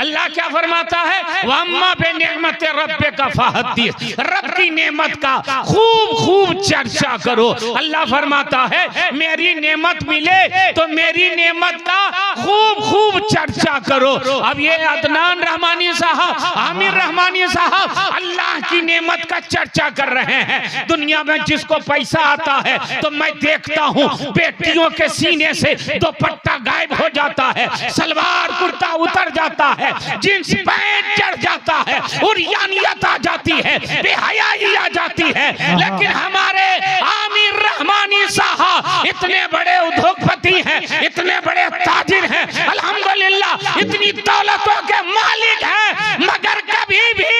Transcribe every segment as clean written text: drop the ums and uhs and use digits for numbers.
अल्लाह क्या फरमाता है, वम्मा बेनिअमति रब्बिका फहद्दिस, रब की नेमत का खूब खूब चर्चा करो। अल्लाह फरमाता है मेरी नेमत मिले तो मेरी नेमत का खूब खूब चर्चा करो। अब ये अदनान रहमानी साहब, आमिर रहमानी साहब अल्लाह की नेमत का चर्चा कर रहे हैं। दुनिया में जिसको पैसा आता है तो मैं देखता हूँ बेटियों के सीने से दुपट्टा गायब हो जाता है, सलवार कुर्ता उतर जाता है, जींस पैंट चढ़ जाता है, उरियानियत आ जाती है, बेहयाई आ जाती है। लेकिन हमारे आमिर रहमानी साहब इतने बड़े उद्योगपति हैं, इतने बड़े ताजिर हैं, अल्हम्दुलिल्लाह इतनी दौलतों के मालिक हैं, मगर कभी भी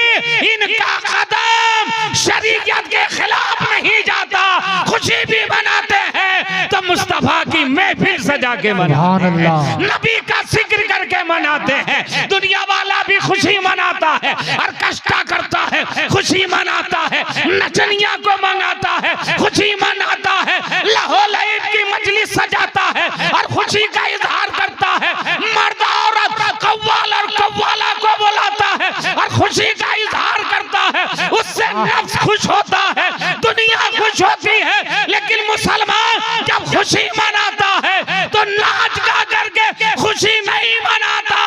इनका कदम शरीयत के खिलाफ नहीं जाता। खुशी भी मनाते हैं तो मुस्तफा की महफिल सजा के मनाते हैं, नबी का जिक्र करके मनाते हैं। दुनिया वाला भी खुशी मनाता है और कष्टा करता है, खुशी मनाता है, नचनिया को मंगाता है, खुशी मनाता है, लाहौल ईद की मजलिस सजाता है और खुशी का इजहार करता है। मर्द औरत कव्वाल और कव्वाला को बुलाता है और खुशी का इजहार करता है, उससे नफ्स खुश होता है, दुनिया खुश होती है। लेकिन मुसलमान जब खुशी मनाता है तो नाच गा करके खुशी नहीं मनाता,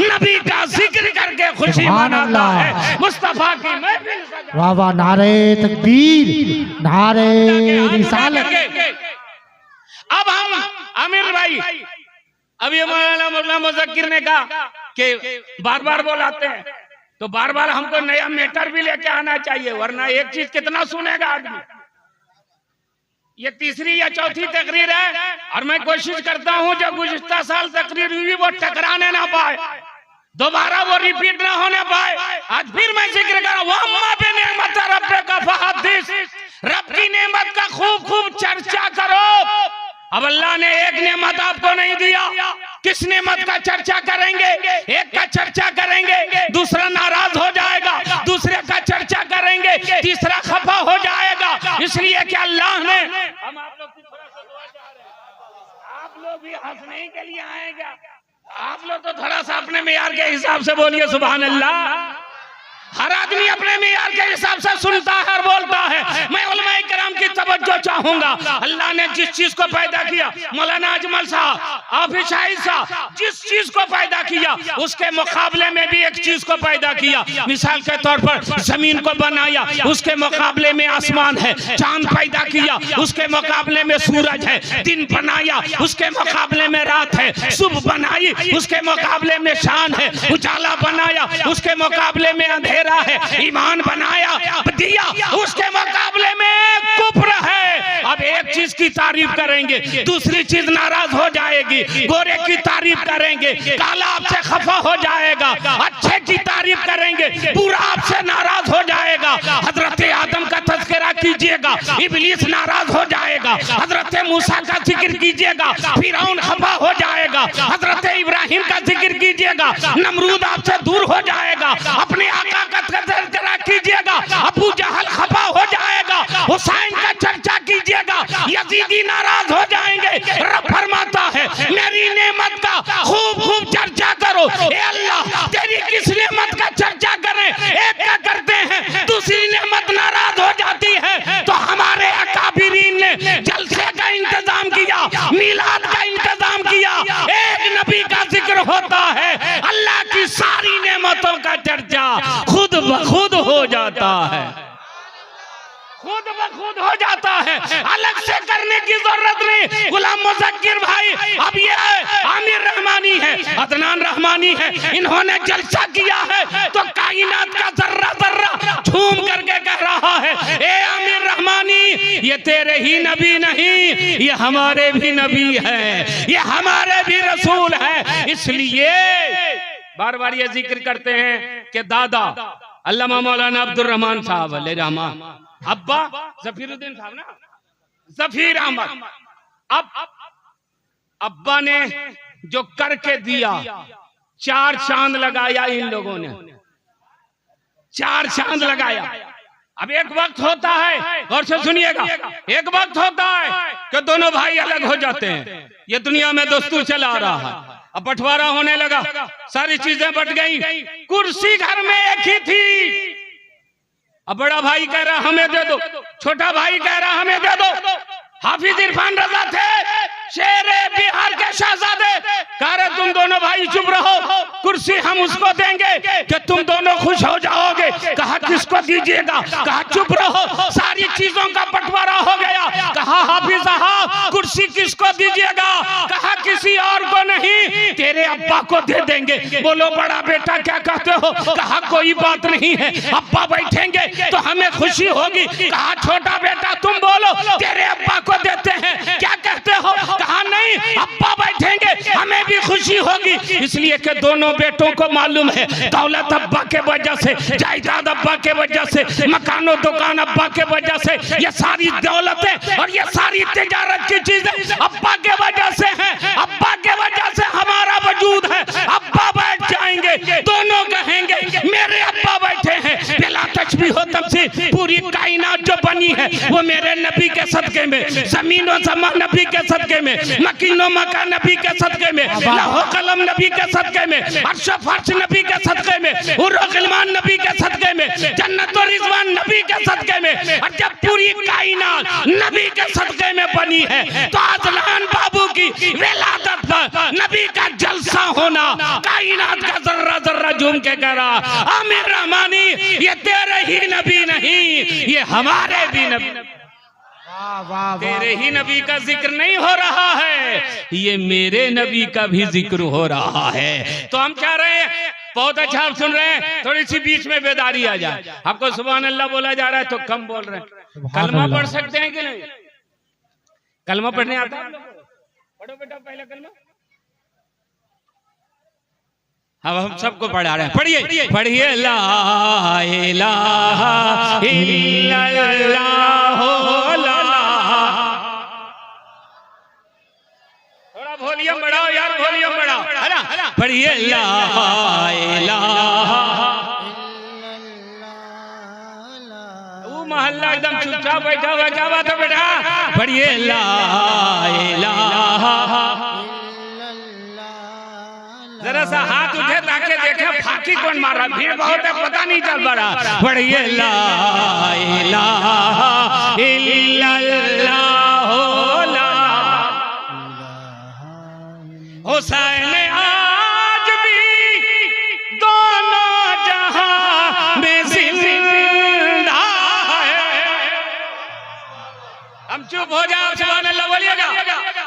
नबी का जिक्र करके खुशी मनाता है। मुस्तफा की महफिल सजा। वाह वाह, नारे तकबीर, नारे रिसालत। अब हम आमिर भाई, अभी मौलाना मुज़क्किर ने कहा कि बार बार बोलाते हैं तो बार बार हमको नया मैटर भी लेके आना चाहिए, वरना एक चीज कितना सुनेगा आदमी। ये तीसरी या चौथी तकरीर है और मैं कोशिश करता हूं जो गुज़िश्ता साल तकरीर हुई वो टकराने ना पाए, दोबारा वो रिपीट ना होने पाए। आज फिर मैं जिक्र कर रहा हूं, रब की नेमत का खूब खूब चर्चा करो। अब अल्लाह ने एक नेमत आपको नहीं दिया, किस नेमत का चर्चा करेंगे? एक का चर्चा करेंगे, दूसरा नाराज हो जाएगा, दूसरे का चर्चा करेंगे, तीसरा खफा हो जाएगा। इसलिए कि अल्लाह ने, हम आप लोग थोड़ा सा दुआ चाह रहे हैं, आप लोग भी हंसने के लिए आएगा, आप लोग तो थोड़ा सा अपने मेयार के हिसाब से बोलिए सुभान अल्लाह। हर आदमी अपने मेयार के हिसाब से सुनता है और बोलता है। मैं उलमाए किराम की तवज्जो चाहूंगा। अल्लाह ने जिस चीज को पैदा किया, मौलाना अजमल साहब, हाफिज शाहिद साहब, जिस चीज को पैदा किया उसके मुकाबले में भी एक चीज को पैदा किया। मिसाल के तौर पर जमीन को बनाया, उसके मुकाबले में आसमान है। चांद पैदा किया, उसके मुकाबले में सूरज है। दिन बनाया, उसके मुकाबले में रात है। सुबह बनाई, उसके मुकाबले में शाम है। उजाला बनाया, उसके मुकाबले में अंधेरा है। ईमान बनाया दिया, उसके मुकाबले में कुफ्र है। अब एक चीज की तारीफ करेंगे, दूसरी चीज नाराज हो जाएगी। गोरे की तारीफ करेंगे, काला आपसे खफा हो जाएगा। अच्छे की तारीफ करेंगे, बुरा आपसे नाराज हो जाएगा। हजरत आदम का तज़किरा कीजिएगा, इब्लीस नाराज हो जाएगा। हजरत मूसा का जिक्र कीजिएगा, फिरौन खफा हो जाएगा। हजरत इब्राहिम का जिक्र कीजिएगा, नमरूद आपसे दूर हो जाएगा। अपने आका का तज़किरा कीजिएगा, अबू जहल खफा हो जाएगा। हुसैन का चर्चा कीजिएगा, यजीदी नाराज हो जाएंगे। रब फरमाता है मेरी नेमत का खूब खूब चर्चा करो। ए अल्लाह तेरी किस नेमत का चर्चा करें? एक का करते हैं, दूसरी नेमत नाराज हो जाती है। तो हमारे अकाबिरीन ने जलसे का इंतजाम किया, मिलाद का इंतजाम किया। एक नबी का जिक्र होता है, अल्लाह की सारी नेमतों का चर्चा खुद ब खुद हो जाता है, खुद ब खुद हो जाता है। अलग से करने की जरूरत नहीं। गुलाम मुज़क्किर भाई, अब ये आमिर रहमानी है, अदनान रहमानी है, इन्होंने जलसा किया है तो कायनात का जर्रा जर्रा झूम करके कह रहा है, ए आमिर रहमानी ये तेरे ही नबी नहीं, ये हमारे भी नबी है, ये हमारे भी रसूल है। इसलिए बार बार ये जिक्र करते हैं कि दादा अल्लामा मौलाना अब्दुल रहमान साहब अलैहि रहमान, अब्बा जफीरुद्दीन साहब ना, जफीर अहमद, अब अब्बा ने जो करके दिया, 4 चांद लगाया इन लोगों ने, 4 चांद लगाया। अब एक वक्त होता है, गौर से सुनिएगा, एक वक्त होता है कि दोनों भाई अलग हो जाते हैं। ये दुनिया में दोस्तों चला आ रहा है, अब बंटवारा होने लगा, सारी चीजें बट गई, कुर्सी घर में एक ही थी। अब बड़ा भाई कह रहा हमें दे दो, छोटा भाई कह रहा हमें दे दो। हाफिज इरफान रजा थे, शेरे बिहार के शहजादे, कह रहे तुम दोनों भाई चुप रहो, कुर्सी हम उसको देंगे कि तुम दोनों खुश हो जाओगे। कहा किसको दीजिएगा? कहा चुप रहो, सारी चीजों का बंटवारा हो गया। कहा हाफिज साहब कुर्सी किसको दीजिएगा? कहा किसी और को नहीं, तेरे अब्बा को दे देंगे। बोलो बड़ा बेटा क्या कहते हो? कहा कोई बात नहीं है, अब्बा बैठेंगे तो हमें खुशी होगी। कहा छोटा बेटा तुम बोलो, तेरे अब्बा को देते हैं, क्या कहते हो? कहा नहीं, अब्बा बैठेंगे हमें भी खुशी होगी। इसलिए कि दोनों बेटों को मालूम है दौलत अब्बा के वजह से, जायदाद अब्बा के वजह से, मकानो दुकान अब्बा के वजह से, ये सारी दौलतें और ये सारी तिजारत की चीजें अब्बा के वजह से हैं। अब्बा के वजह से हमारा वजूद है। अब्बा बैठ जाएंगे, दोनों कहेंगे मेरे अब्बा बैठे हैं। बिला तशबीह व तमसील पूरी कायनात जो बनी है वो मेरे नबी के सदके में, जमीन और ज़मा नबी के सदके में, मकीनो मकान नबी के सदके में, लौह कलम नबी के सदके में, अर्श फर्श नबी के सदके में, हुर व गिलमान नबी के सदके में, जन्नत और रिजवान नबी के सदके में। और जब पूरी कायनात नबी के सदके में बनी है तो अदनान बाबू की विलादत पर नबी का जलसा होना, कायनात का जर्रा जर्रा झूम के कह रहा आमिर रहमानी ये तेरे ही नबी नहीं, ये हमारे भी नबी। तेरे ही नबी का जिक्र नहीं हो रहा है, ये मेरे नबी का भी जिक्र हो रहा है। तो हम चाह रहे हैं, बहुत अच्छा आप सुन रहे हैं, थोड़ी सी बीच में बेदारी आ जाए। आपको सुभान अल्लाह बोला जा रहा है तो कम बोल रहे हैं। कलमा पढ़ सकते हैं कि नहीं? कलमा पढ़ने आता है? पढ़ो बेटा पहले कलमा। अब हम सबको पढ़ा रहे हैं, पढ़िए पढ़िए ला इलाहा इल्लल्लाह। थोड़ा वॉल्यूम बढ़ाओ यार, वॉल्यूम बढ़ाओ, है ना? पढ़िए ला इलाहा। वो मोहल्ला एकदम चुपचाप बैठा हुआ, क्या बात है बेटा? पढ़िए ला इलाहा। जरा सा हाथ उठे ताकि देखे फाकी कौन मार रहा। भीड़ बहुत है, पता नहीं चल पड़ा। पढ़िए ला इलाहा इल्लल्लाह। हुसैन आज भी दोनों जहां में जिंदा है। हम चुप हो जाओ, सुभान अल्लाह बोलिएगा।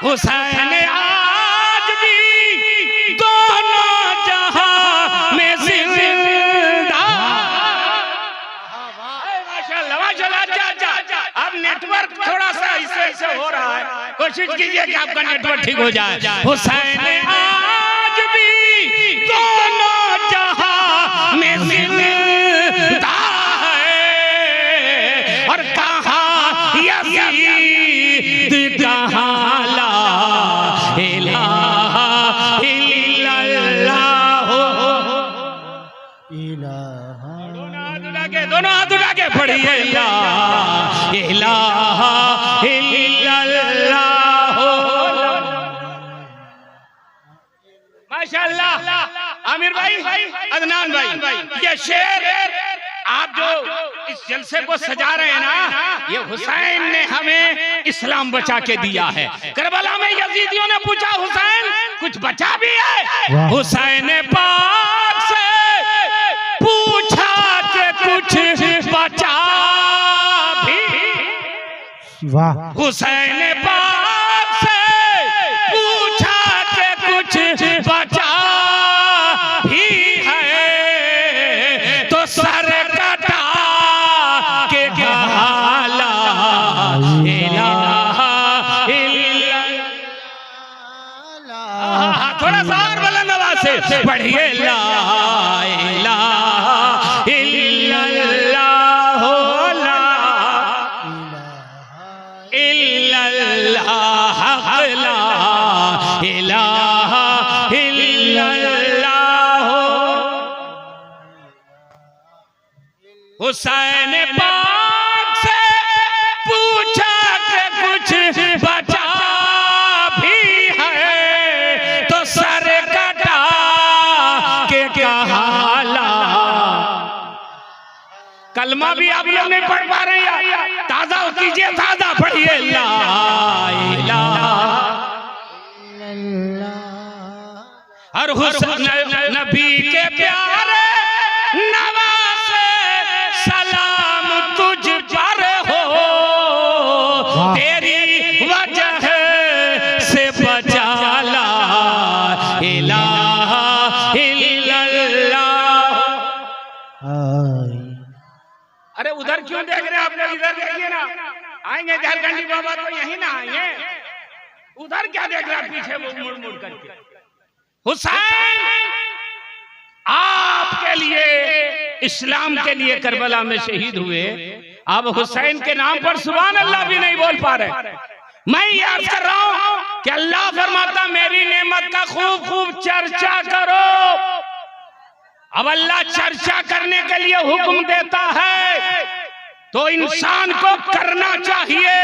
हुसैन आज भी दोनों जहां में जिंदा। माशाल्लाह माशाल्लाह। अच्छा, अब नेटवर्क थोड़ा सा ऐसे हो रहा है, कोशिश कीजिए कि आपका नेटवर्क ठीक हो जाए। हुसैन आज भी दोनों जहां में जिंदा है। और कहाँ यज़ीद कहाँ ला इलाहा इल्लल्लाह। दोनों हाथ उठा के पढ़िए ला इलाहा इल्लल्लाह। माशाअल्लाह। आमिर भाई, अदनान भाई, ये शेर आप जो इस जलसे को सजा रहे हैं ना, ये हुसैन ने हमें इस्लाम बचा के दिया है। करबला में यजीदियों ने पूछा हुसैन कुछ बचा भी है? हुसैन पाक से पूछा कि कुछ बचा भी। वाह। हुसैन पाक से पूछा कि कुछ बचा भी है, तो सर कटा के कहा ला इलाहा इल्लल्लाह। थोड़ा सा और बुलंद आवाज से पढ़िए ला इलाहा इल्लल्लाह। इल्लल्लाह ला इलाहा इल्लल्लाह। हुसैन पाक से पूछा कि कुछ बचा भी है तो सर कटा के कहा ला। कलमा भी आप लोग नहीं पढ़ पा रहे हैं, ताजा कीजिए, ताजा पढ़िए। ला इलाहा और हुसैन नबी के प्यारे नवासे सलाम तुझ पर हो, तेरी वजह से बचा ला इलाहा इल्लल्लाह। अरे उधर क्यों देख रहे हैं आप लोग? इधर देखिए ना, आएंगे झारखंडी बाबा तो यहीं ना आएंगे, उधर क्या देख रहे हैं पीछे मुड़ मुड़ करके? हुसैन आपके लिए, इस्लाम के लिए करबला में शहीद हुए। अब हुसैन के नाम पर सुभान अल्लाह भी नहीं बोल पा रहे। मैं याद कर रहा हूं कि अल्लाह फरमाता मेरी नेमत का खूब खूब चर्चा करो। अब अल्लाह चर्चा करने के लिए हुक्म देता है तो इंसान को करना चाहिए,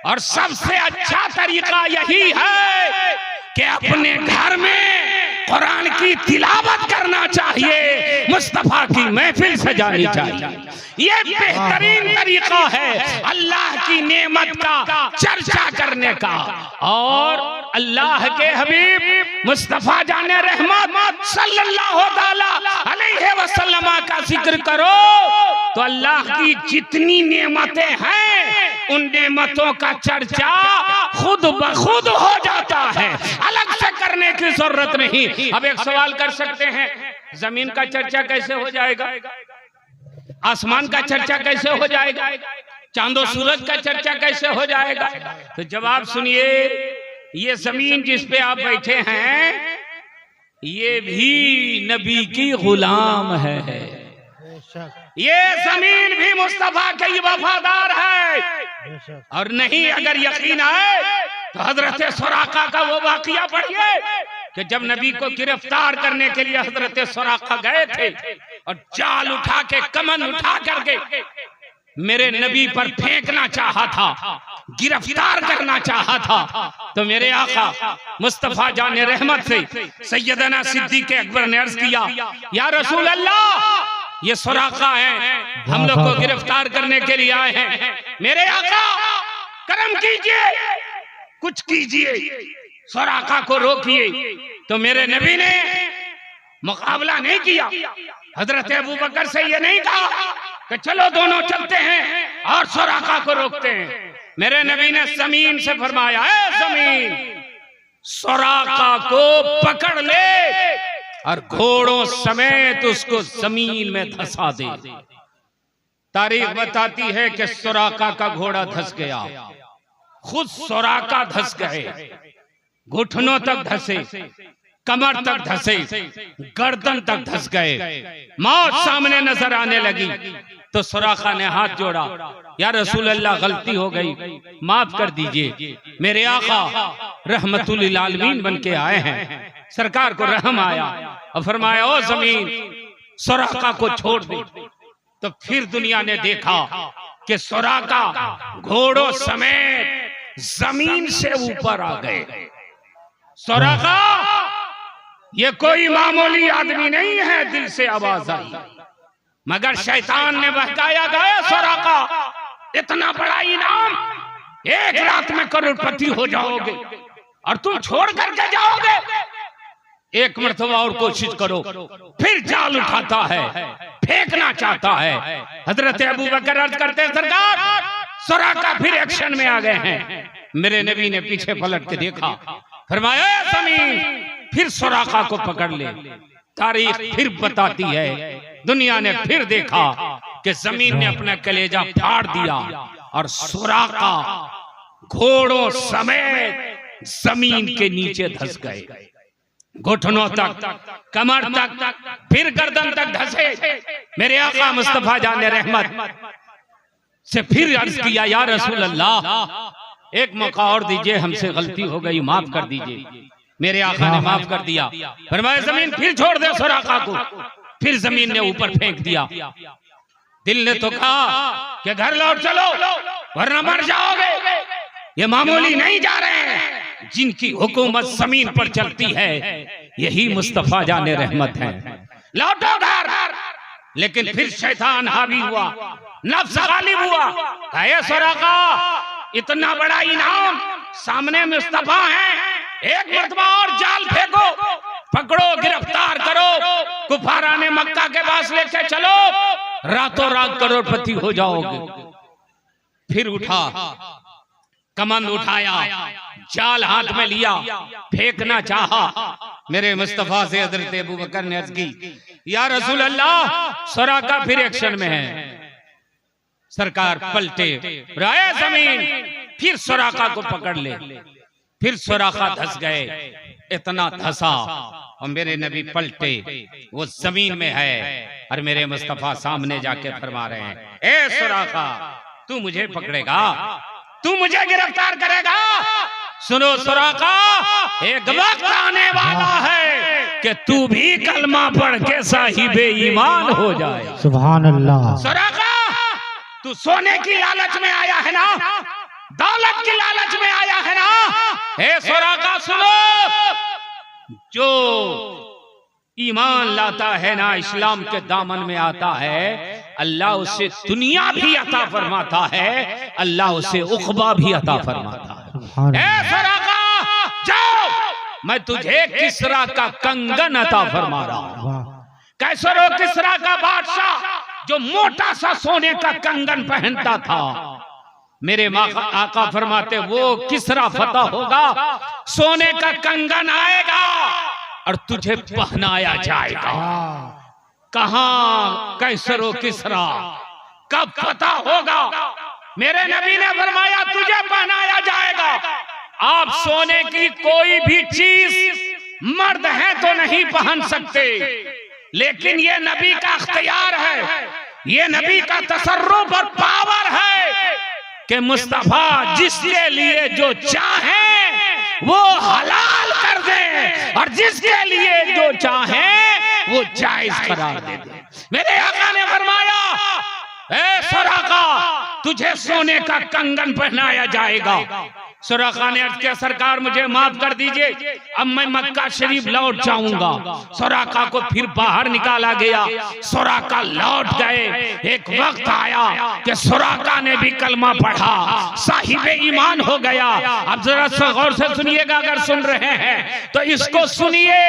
और सबसे अच्छा तरीका यही है कि अपने घर में कुरान की तिलावत करना चाहिए, मुस्तफा की महफिल सजानी चाहिए। ये बेहतरीन तरीका है अल्लाह की नेमत का चर्चा करने का। और अल्लाह के हबीब मुस्तफा जाने रहमत सल्लल्लाहु अलैहि वसल्लम का जिक्र करो तो अल्लाह की जितनी नेमतें हैं उन नेमतों का चर्चा खुद ब खुद हो जाता है, अलग से करने की जरूरत नहीं। अब एक सवाल कर सकते हैं, जमीन का चर्चा कैसे हो जाएगा, आसमान का चर्चा कैसे हो जाएगा, चांदो सूरज का चर्चा कैसे हो जाएगा? तो जवाब सुनिए, ये जमीन जिस पे आप बैठे हैं ये भी नबी की गुलाम है, ये जमीन भी मुस्तफा के वफादार है। और नहीं अगर यकीन आए तो हजरत सुराका का वो वाकया पढ़िए कि जब नबी को गिरफ्तार करने के लिए हजरत सुराका गए थे और जाल उठा के, कमन उठा करके मेरे नबी पर फेंकना चाहा था, गिरफ्तार करना चाहा था, तो मेरे आका मुस्तफा जाने रहमत से सैयदना सिद्दीक़ अकबर ने अर्ज किया, या रसूल अल्लाह ये सुराका है, हम लोग को गिरफ्तार करने के लिए आए हैं, मेरे आका करम कीजिए, कुछ कीजिए, सुराका को रोकिए। तो मेरे नबी ने मुकाबला नहीं किया, हजरत अबू बकर से ये नहीं कहा कि चलो दोनों चलते हैं और सुराका को रोकते हैं। मेरे नबी ने जमीन से फरमाया, ऐ जमीन सुराका को पकड़ ले और घोड़ों समेत उसको जमीन में धंसा दे। तारीख बताती है कि सुराका का घोड़ा धंस गया, खुद सुराका धंस गए, घुटनों तक धंसे, कमर तक धंसे, गर्दन तक धंस गए, मौत सामने नजर आने लगी। तो सुराका ने हाथ जोड़ा, या रसूल अल्लाह गलती हो गई, माफ कर दीजिए। मेरे आका रहमतुल लिल आलमीन बन के आए हैं, सरकार को रहम आया और फरमाया, ओ जमीन सुराका को छोड़ दे। तो फिर दुनिया ने देखा कि सुराका घोड़ों समेत जमीन से ऊपर आ गए। सुराका ये कोई मामूली आदमी नहीं है, दिल से आवाज आई, मगर शैतान ने बहकाया गया, सुराका इतना बड़ा इनाम, एक रात में करोड़पति हो जाओगे और तुम छोड़ करके जाओगे, एक मर्तबा और कोशिश करो। फिर जाल उठाता है, फेंकना चाहता है। हजरत अबू बकर अर्ज करते हैं, सरकार सुराका फिर एक्शन में आ गए हैं। मेरे नबी ने पीछे पलट के देखा, फरमाया जमीन फिर सुराका को पकड़ ले। तारीख फिर बताती है, दुनिया ने फिर देखा कि जमीन ने अपना कलेजा फाड़ दिया और सुराका घोड़ों समेत जमीन के नीचे धंस गए, घुटनों तक, कमर तक, फिर गर्दन तक धंसे। मेरे आका मुस्तफा जाने रहमत से फिर अर्ज किया, या रसूल अल्लाह एक मौका और दीजिए, हमसे गलती हो गई, माफ कर दीजिए। मेरे आका ने माफ कर दिया, फरमाया जमीन फिर छोड़ दे सुराका को। फिर जमीन ने ऊपर फेंक दिया। दिल ने तो कहा कि घर लौट चलो वरना मर जाओगे। ये मामूली नहीं जा रहे हैं, जिनकी हुकूमत जमीन पर चलती है यही मुस्तफा जाने रहमत है, लौटो घर। लेकिन फिर शैतान हावी हुआ, नफ्स गालिब हुआ। कहे सुराका इतना बड़ा इनाम सामने मुस्तफा है, एक मरतबा और जाल फेंको, पकड़ो गिरफ्तार करो, कुफारा ने मक्का के पास लेके चलो, रातों रात करोड़पति हो जाओगे। फिर उठा, कमंद उठाया, जाल हाथ में लिया, फेंकना चाहा। मेरे मुस्तफा से हजरत अबू बकर ने अर्ज की, या रसूल अल्लाह, सुराका फिर एक्शन में है। सरकार पलटे, राय जमीन, फिर सुराका को पकड़ ले। फिर सुराका धस गए, इतना धसा और मेरे नबी पलटे, वो जमीन में है और मेरे मुस्तफा सामने जाके फरमा रहे हैं, ए सुराका, तू मुझे पकड़ेगा, तू मुझे गिरफ्तार करेगा? सुनो सुराका, एक वक्त आने वाला है कि तू भी कलमा पढ़ के साहिबे ईमान हो जाए। सुभान अल्लाह। सुराका, तू सोने की लालच में आया है ना, दौलत की लालच में आया है ना? हे सुराका सुनो, जो ईमान लाता है ना, इस्लाम के दामन में आता है, अल्लाह उसे दुनिया भी अता फरमाता है, अल्लाह उसे उक़बा भी अता फरमाता है। ए सुराका, जाओ, मैं तुझे किसरा का कंगन अता फरमा रहा हूं। कैसरो किसरा का बादशाह जो मोटा सा सोने का कंगन पहनता था, मेरे आका फरमाते वो किसरा फतह होगा, सोने का कंगन आएगा और तुझे पहनाया जाएगा। कहां कैसरो किसरा, कब पता होगा? मेरे नबी ने फरमाया तुझे पहनाया जाएगा। आप सोने की कोई भी चीज मर्द हैं तो नहीं पहन सकते, लेकिन ये नबी का इख्तियार है, ये नबी का तसर्रुफ और पावर है कि मुस्तफा जिसके लिए जो चाहे वो हलाल कर दे और जिसके लिए जो चाहे वो जायज करार दे दे। मेरे आका ने फरमाया, ए सुराका, तुझे सोने का कंगन पहनाया जाएगा। सुराका ने अर्ज किया, सरकार मुझे माफ कर दीजिए, अब मैं मक्का शरीफ लौट जाऊंगा। सुराका को फिर बाहर निकाला गया, सुराका लौट गए। एक वक्त आया कि सुराका ने भी कलमा पढ़ा, साहिबे ईमान हो गया। अब जरा गौर से सुनिएगा, अगर सुन रहे हैं तो इसको सुनिए।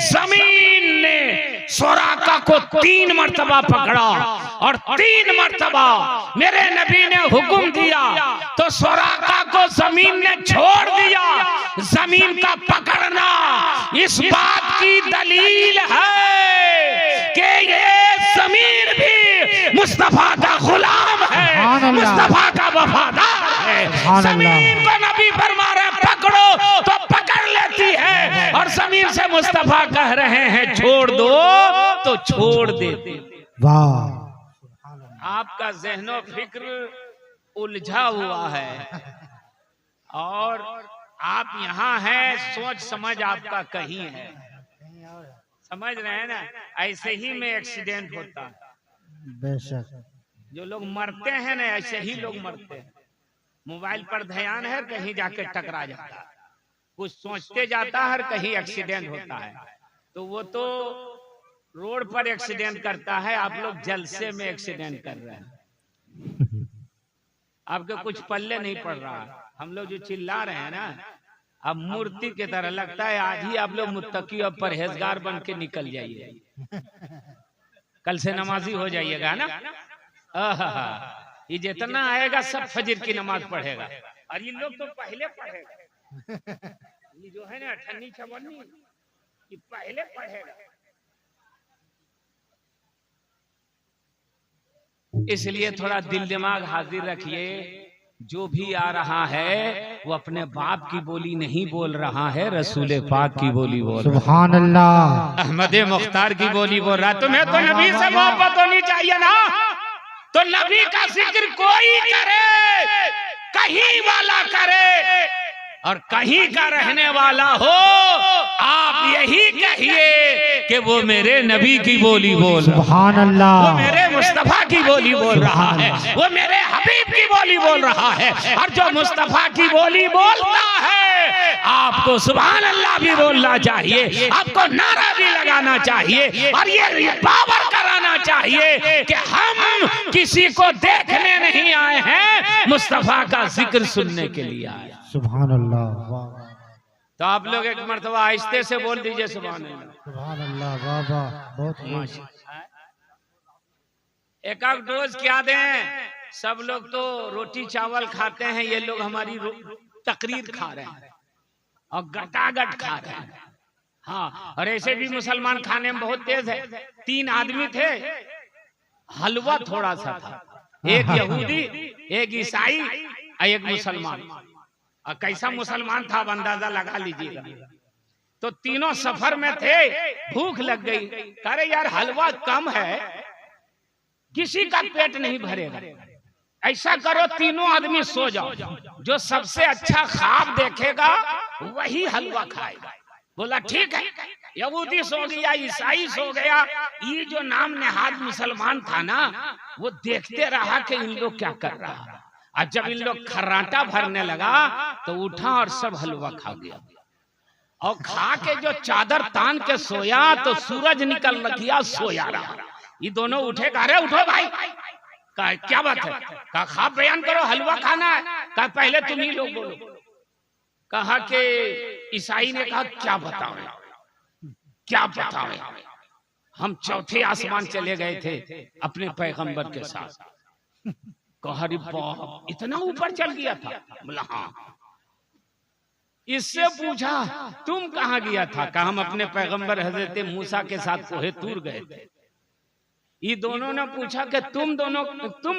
जमीन ने सुराका को 3 मरतबा पकड़ा और 3 मरतबा मेरे नबी ने हुक्म दिया तो सुराका को जमीन ने छोड़ दिया। जमीन का पकड़ना इस बात की दलील है कि ये जमीन भी मुस्तफा का गुलाम है, मुस्तफा का वफादार है। जमीन को नबी फरमा रहे पकड़ो तो पकड़ लेती है, और जमीन से मुस्तफा कह रहे हैं छोड़ दो तो छोड़ देते। वाह, आपका ज़हनो फिक्र उलझा हुआ है और आप यहाँ हैं, सोच समझ आपका कहीं है, समझ रहे हैं ना? ऐसे ही में एक्सीडेंट होता है। बेशक जो लोग मरते हैं ना, ऐसे ही लोग मरते हैं। मोबाइल पर ध्यान है, कहीं जाके टकरा जाता है, कुछ सोचते जाता है, कहीं एक्सीडेंट होता है। तो वो तो रोड पर एक्सीडेंट करता है, आप लोग जलसे में एक्सीडेंट कर रहे हैं। आपके कुछ पल्ले नहीं पड़ रहा। हम लोग जो चिल्ला रहे हैं ना, अब मूर्ति की तरह लगता है आज ही आप लोग मुत्तकी और परहेजगार बन के निकल जाइए, कल से नमाजी हो जाइएगा ना। ये जितना आएगा सब फजर की नमाज पढ़ेगा, और ये लोग तो पहले पढ़ेगा। ये जो है ना अठन्नी छवन्नी, ये पहले पढ़ेगा। इसलिए थोड़ा दिल दिमाग हाजिर रखिए। जो भी आ रहा है वो अपने बाप की बोली नहीं बोल रहा है, रसूल पाक की बोली बोल रहा है। सुभान अल्लाह। अहमद मुख्तार की बोली बोल रहा है। तुम्हें तो नबी से मोहब्बत होनी चाहिए ना, तो नबी का जिक्र कोई करे, कहीं वाला करे और कहीं का रहने वाला हो, आप यही कहिए कि वो मेरे नबी की बोली बोल, सुभान अल्लाह, वो मेरे मुस्तफा की बोली बोल रहा है, वो मेरे हबीब की बोली बोल रहा है। और जो मुस्तफा की बोली बोलता है, आपको सुभान अल्लाह भी बोलना चाहिए, आपको नारा भी लगाना चाहिए, और ये बावर कराना चाहिए कि हम किसी को देखने नहीं आए हैं, मुस्तफा का जिक्र सुनने के लिए आए। सुभान अल्लाह, वाह तो आप लोग एक मर्तबा आहिस्ते से बोल दीजिए सुभान अल्लाह। सुभान अल्लाह, वाह वाह, बहुत माशाअल्लाह। एक आध डोज क्या दें, सब लोग तो रोटी चावल खाते हैं, ये लोग हमारी तकरीर खा रहे हैं और गटागट खा रहे हैं। हाँ, और ऐसे भी मुसलमान खाने में बहुत तेज है। 3 आदमी थे, हलवा थोड़ा सा था, एक यहूदी, एक ईसाई और एक मुसलमान। और कैसा मुसलमान था अब अंदाजा लगा लीजिएगा। तो तीनों सफर में थे, भूख लग गई, अरे यार हलवा कम है, किसी का पेट नहीं भरेगा, ऐसा करो तीनों आदमी सो जाओ, जो सबसे अच्छा ख्वाब देखेगा वही हलवा खाएगा। बोला ठीक है। यहूदी सो गया, ईसाई सो गया, ये जो नाम नेहाद मुसलमान था ना, वो देखते रहा कि इन लोग क्या कर रहा है। और जब इन लोग खर्राटा भरने लगा तो उठा और सब हलवा खा गया, और खा के जो चादर तान के सोया तो सूरज निकल गया, सोया रहा। ये दोनों उठे, कहा अरे उठो भाई, कहा क्या बात है, कहा खा बयान करो, हलवा खाना है, कहा पहले तुम ही लोग बोलो। कहा कि ईसाई ने कहा क्या बताओ, क्या बताओ, हम चौथे आसमान चले गए थे अपने पैगंबर के साथ। कहा रे बाप, इतना ऊपर चल गया था? बोला हाँ। इससे पूछा तुम कहाँ गया था? कहा हम अपने पैगंबर हजरत मूसा के साथ कोहे तूर गए थे। ये दोनों ने पूछा कि तुम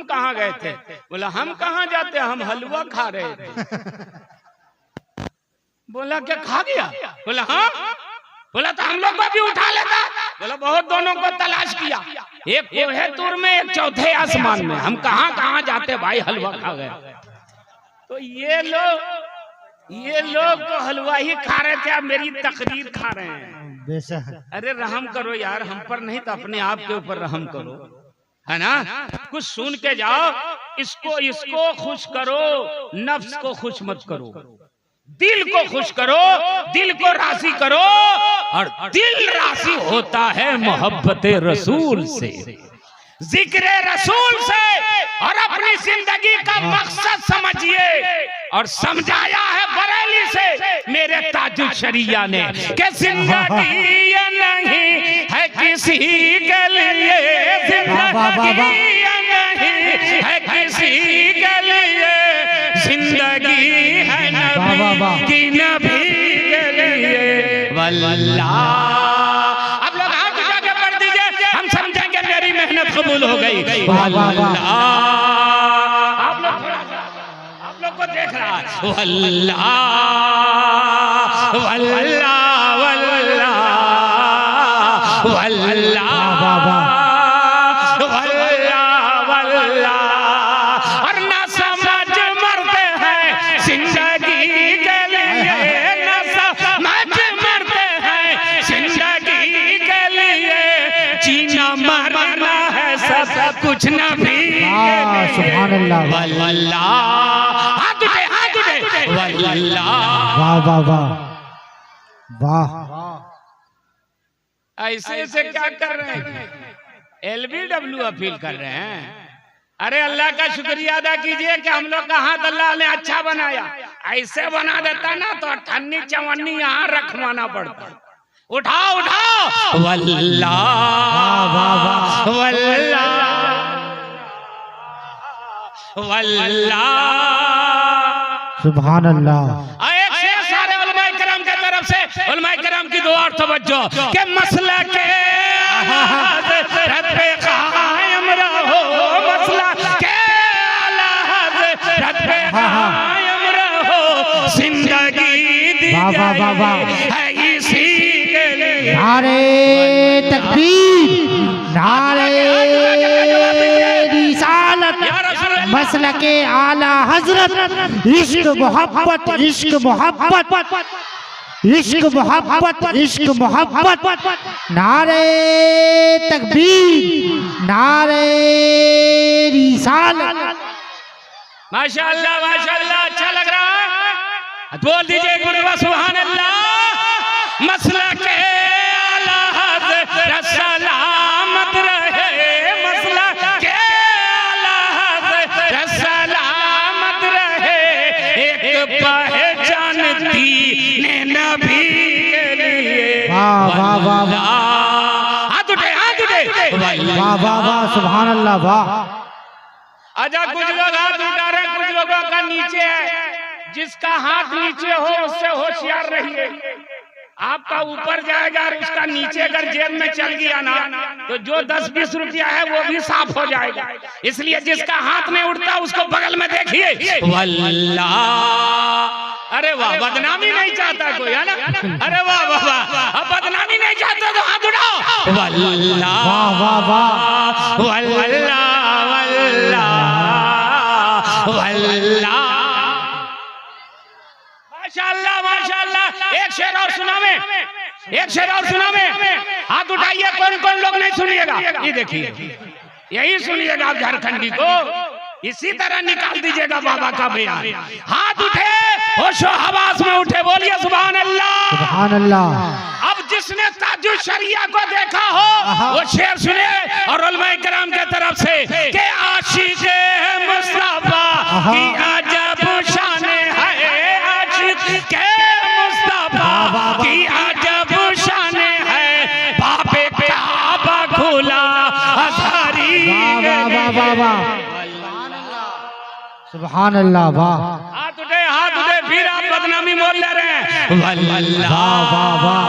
कहाँ गए थे? बोला हम कहाँ जाते, हम हलवा खा रहे थे। बोला क्या खा गया? बोला हाँ। बोला तो हम लोग को भी उठा लेता। बोला बहुत दोनों को तलाश किया, एक कोहे तूर में, एक चौथे आसमान में, हम कहाँ जाते भाई, हलवा खा गए। तो ये लोग तो हलवा ही खा रहे थे, अब मेरी तकरीर खा रहे हैं। बेशक। अरे रहम करो यार, हम पर नहीं तो अपने आप के ऊपर रहम करो, है ना। कुछ सुन के जाओ, इसको खुश करो, नफ्स को खुश मत करो, दिल को खुश करो, दिल को राजी करो। और दिल राजी होता है मोहब्बत रसूल से, जिक्र रसूल से। और अपनी जिंदगी का मकसद समझिए, और समझाया है बरेली से मेरे ताजुल शरिया ने कि जिंदगी ये नहीं है किसी के लिए, जिंदगी ये नहीं है किसी के लिए, जिंदगी है नबी की, नबी के लिए वल्लाह। अब लोग हाथ उठा के पढ़ दीजिए, हम समझेंगे मेरी मेहनत कबूल हो गई। वल्लाह। आप लोग को देख रहा है, वल्लाह वल्लाह वल्लाह वल्लाह कुछ ना भी। सुभान अल्लाह, वल्लाह। हाथ उठे वल्लाह। वाह वाह वाह वाह। ऐसे क्या कर रहे हैं? LBW अपील कर रहे हैं। अरे अल्लाह का शुक्रिया अदा कीजिए कि हम लोग का हाथ अल्लाह ने अच्छा बनाया। ऐसे बना देता ना तो 58 54 यहाँ रखवाना पड़ता। उठाओ वल्लाह वल्लाह वल्लाह। सुभान अल्लाह। एक शेर सारे उलमाए किराम के तरफ से, उलमाए किराम की दुआ और तवज्जो के मसला के हज़रत पे कायम रहो, मसला के हज़रत पे कायम रहो, जिंदगी दी है इसी के लिए। नारे तकबीर, नारे रिसालत, मसलके आला हजरत, इश्क मोहब्बत, इश्क मोहब्बत, इश्क मोहब्बत, इश्क मोहब्बत। नारे तकबीर, नारे रिसालत। माशाअल्लाह अच्छा लग रहा है। बोल दीजिए एक मरतबा सुभान अल्लाह। मसला के आला हज़रत सलामत रहे, मसला के आला हज़रत सलामत रहे, एक पहचान दीन नबी के लिए। वाह वाह वाह वाह, हाथ उठे वाह वाह वाह, सुभान अल्लाह वाह। अच्छा कुछ लोग हाथ उठा रहे, कुछ लोगों का नीचे है। जिसका हाथ नीचे हो उससे होशियार रहिए। आपका ऊपर जाएगा और उसका नीचे अगर जेब में चल गया ना तो जो 10-20 रुपया है वो भी साफ हो जाएगा। इसलिए जिसका हाथ नहीं उठता उसको बगल में देखिए। वल्लाह, अरे वाह, बदनामी नहीं चाहता कोई, है ना? अरे वाह वाह वाह, अब बदनामी नहीं चाहता तो हाथ उठाओ। वल्लाह वाह वाह वाह, वल्लाह वल्लाह वल्लाह। माशाअल्लाह माशाअल्लाह। एक शेर और सुनावे, एक शेर और सुनावे। हाथ उठाइए कौन कौन लोग नहीं सुनिएगा। ये देखिए, यही सुनिएगा आप झारखंडी को, इसी तरह निकाल दीजिएगा बाबा का बयान। हाथ उठे, होशो हवास में उठे, बोलिए सुभान अल्लाह सुभान अल्लाह। अब जिसने ताजुल शरिया को देखा हो वो शेर सुने और उलमाए किराम के तरफ से के आशिक मुस्तफा की अजब शान है, आशिक के मुस्तफा की अजब शान है, बाबे काबा खुला अज़हरी। वाह वाह वाह वाह, सुभान अल्लाह वाह। हाथ उठे, फिर आप बदनामी बोल ले रहे हैं। वल्लाह वाह वाह वाह,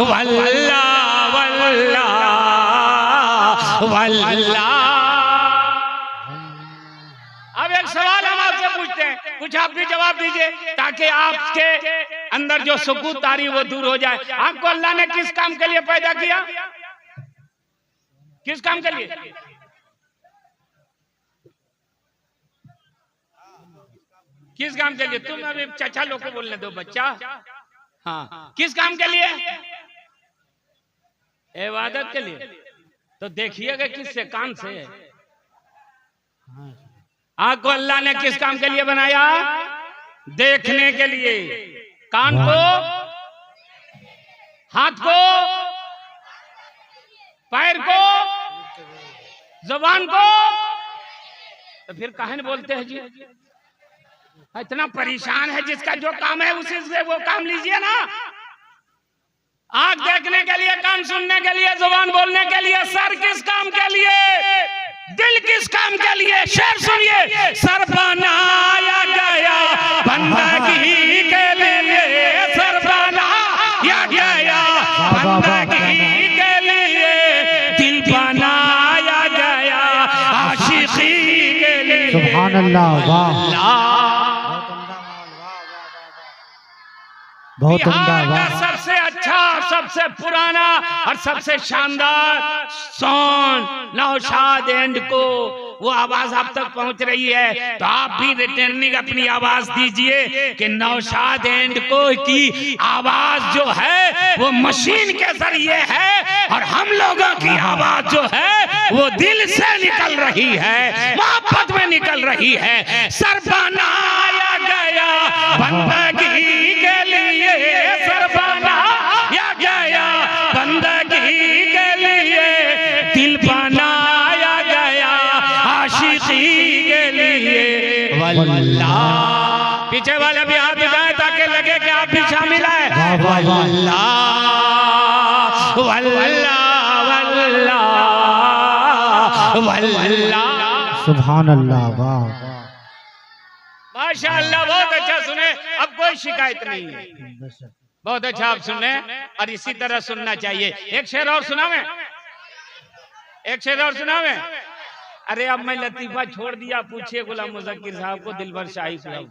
वल्लाह वल्लाह वल्लाह। अब एक सवाल हम आपसे पूछते हैं, कुछ आप भी जवाब दीजिए ताकि आपके अंदर जो सुकूत तारी वो दूर हो जाए। आपको अल्लाह ने किस काम के लिए पैदा किया? किस काम के लिए? किस काम के लिए? तुम अभी चाचा लोग को बोलने दो बच्चा। हाँ, किस काम के लिए? इबादत के लिए। तो देखिएगा किससे, कान से। आँख को अल्लाह ने किस काम के लिए बनाया? देखने के लिए। कान को, हाथ को, पैर को, जुबान को। तो फिर काहे बोलते हैं जी? इतना परेशान है, जिसका जो काम है उसी से वो काम लीजिए ना। आँख देखने के लिए, कान सुनने के लिए, जुबान बोलने के लिए, सर किस काम के लिए? दिल किस काम के लिए? शेर सुनिए। सर बनाया गया बंदगी के लिए, सर बनाया गया बंदगी के लिए, दिल बनाया गया आशिकी के लिए। सुभान अल्लाह वाह, बहुत उम्दा बिहार का वाह। सबसे अच्छा, सबसे पुराना और सबसे शानदार सॉन्ग नौशाद एंड को, वो आवाज आप तक पहुंच रही है तो आप भी रिटर्निंग अपनी आवाज दीजिए कि नौशाद एंड को की आवाज जो है वो मशीन के जरिए है और हम लोगों की आवाज जो है वो दिल से निकल रही है, मोहब्बत में निकल रही है। सर बनाया गया बंदगी के लिए, सर बनाया गया बंदगी के लिए, दिल बनाया गया आशिकी के लिए। वल्लाह। पीछे वाले भी हाथ उठाए ताकि लगे कि आप भी शामिल हैं। वल्लाह वल्लाह वल्लाह वल्लाह। सुभान अल्लाह वाह। माशाअल्लाह, बहुत अच्छा सुने। अब कोई शिकायत नहीं है, बहुत अच्छा आप सुने और इसी तरह सुनना चाहिए। एक शेर और सुनावे, एक शेर और सुनावे। अरे अब मैं लतीफा छोड़ दिया, पूछिए गुलाम मुज़क्किर साहब को दिलबर शाही सुनाऊं।